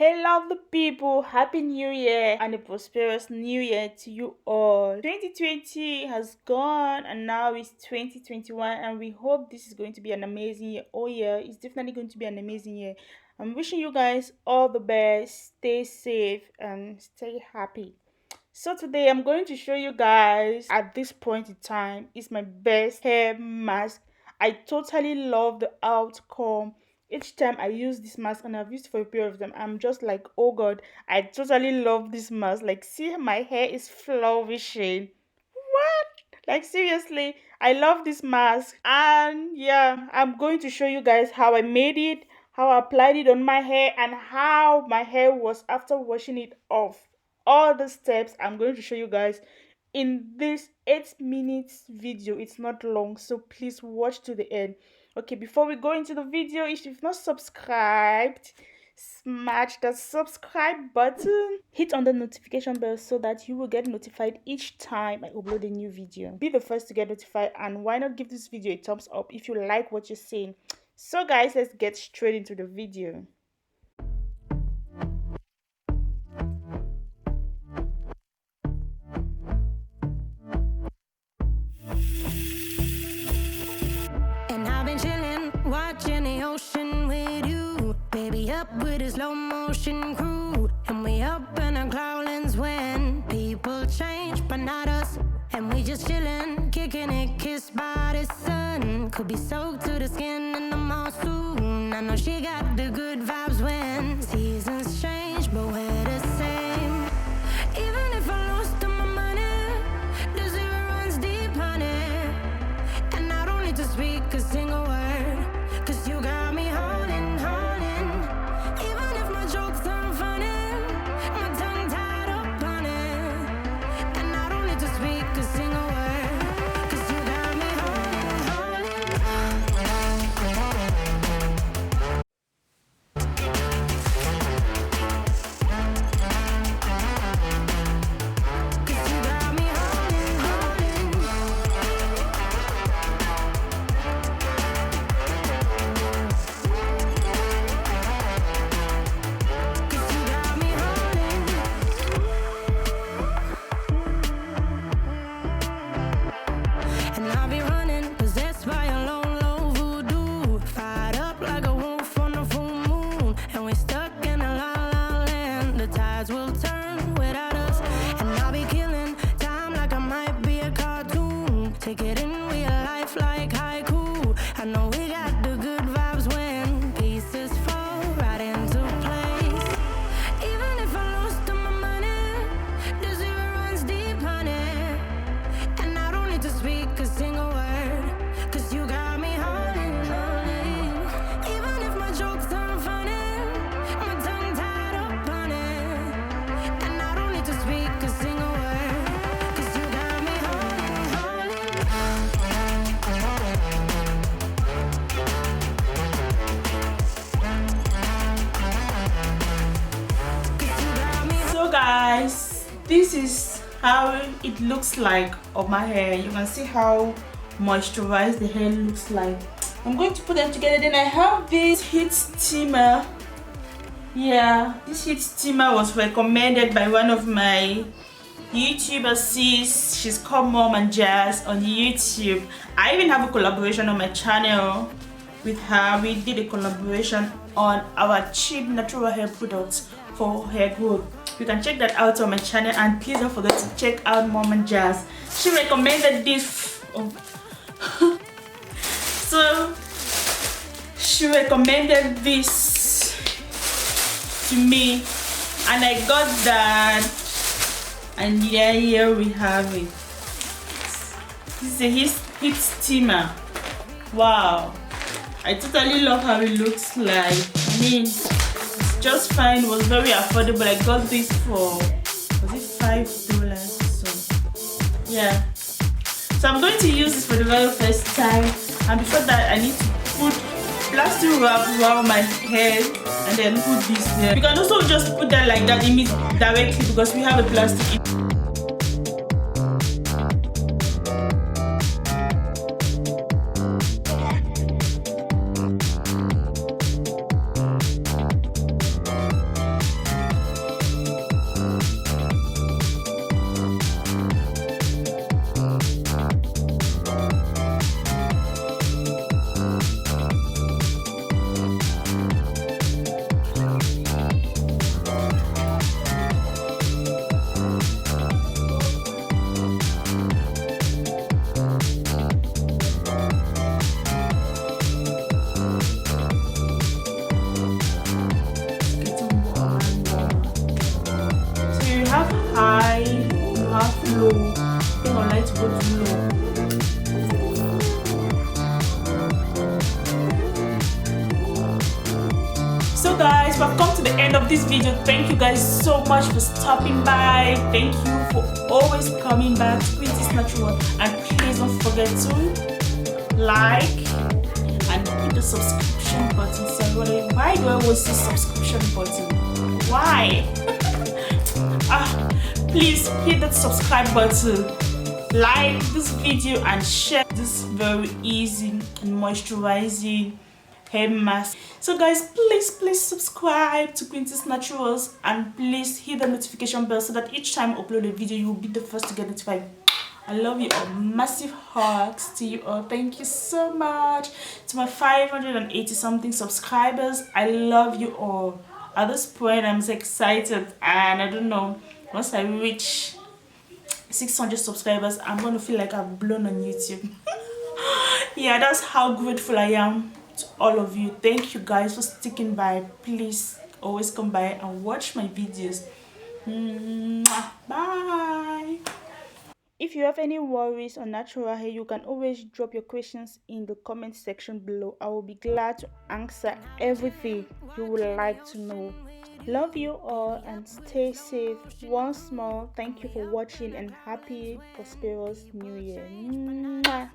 Hey, lovely people, Happy New Year and a prosperous New Year to you all. 2020 has gone and now it's 2021, and we hope this is going to be an amazing year. Oh, yeah, it's definitely going to be an amazing year. I'm wishing you guys all the best, stay safe, and stay happy. So today I'm going to show you guys at this point in time is my best hair mask. I totally love the outcome. Each time I use this mask, and I've used it for a period of time, I'm just like, oh god, I totally love this mask. Like, see, my hair is flourishing. What? Like, seriously, I love this mask. And yeah, I'm going to show you guys how I made it, how I applied it on my hair, and how my hair was after washing it off. All the steps I'm going to show you guys in this 8 minutes video. It's not long, so please watch to the end. Okay, before we go into the video, if you've not subscribed, smash that subscribe button, hit on the notification bell so that you will get notified each time I upload a new video. Be the first to get notified, and why not give this video a thumbs up if you like what you're seeing. So guys, let's get straight into the video. And I've been chilling, watching the ocean with you. Baby, up with a slow motion crew. And we up in our clouds when people change, but not us. And we just chilling, kicking it, kissed by the sun. Could be soaked to the skin in the mall soon. I know she got the good vibes when seasons change, but we're the same. Even if I lost all my money, the zero runs deep, honey. And I don't need to speak a single word, cause you got me holding, holding. Even if my jokes aren't funny, my tongue tied up on it. And I don't need to speak a single word, cause you got me holding, cause you got me holding, cause you got me holding. And I'll be running, possessed by a low, low voodoo. Fired up like a wolf on a full moon. And we're stuck in a la la land. The tides will turn without us. And I'll be killing time like I might be a cartoon. Take it in real life like haiku. I know we got the good vibes when pieces fall right into place. Even if I lost all my money, the zero runs deep, honey. And I don't need to speak a single word, cause you got me holding, holding. Even if my jokes aren't funny, my tongue tied up on it. And I don't need to speak a single word, cause you got me holding, holding. Cause you got me. So guys, this is how it looks like on my hair. You can see how moisturized the hair looks like. I'm going to put them together. Then I have this heat steamer. Yeah, this heat steamer was recommended by one of my YouTubers, sis. She's called Mom and Jazz on YouTube. I even have a collaboration on my channel with her. We did a collaboration on our cheap natural hair products for hair growth. You can check that out on my channel, and please don't forget to check out Mom and Jazz. She recommended this. So she recommended this to me, and I got that. And yeah, here we have it. This is a heat steamer. Wow, I totally love how it looks like. I mean, it's just fine. It was very affordable. I got this for, was it $5? So yeah, so I'm going to use this for the very first time, and before that I need to put plastic wrap around my hair and then put this there. You can also just put that like that in it directly, because we have a plastic. low. I think I'd like to go to low. So guys, we've come to the end of this video. Thank you guys so much for stopping by. Thank you for always coming back to Queen's Natural. And please don't forget to like and hit the subscription button. So why do I always say subscription button? Why? Please hit that subscribe button, like this video, and share this very easy and moisturizing hair mask. So guys, please subscribe to Queen's Naturals, and please hit the notification bell so that each time I upload a video, you will be the first to get notified. I love you all. Massive hugs to you all. Thank you so much to my 580 something subscribers. I love you all. At this point, I'm so excited, and I don't know, once I reach 600 subscribers, I'm going to feel like I've blown on YouTube. Yeah, that's how grateful I am to all of you. Thank you guys for sticking by. Please always come by and watch my videos. Bye. If you have any worries on natural hair, you can always drop your questions in the comment section below. I will be glad to answer everything you would like to know. Love you all and stay safe. Once more, thank you for watching and happy, prosperous New Year. Mwah.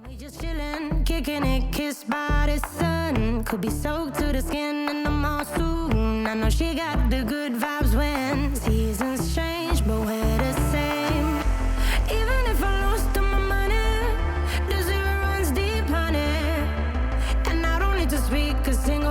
We just chillin', kicking it, kissed by the sun. Could be soaked to the skin in the mall soon. I know she got the good vibes when seasons change, but we're the same. Even if I lost all my money, the zero runs deep, honey. And I don't need to speak a single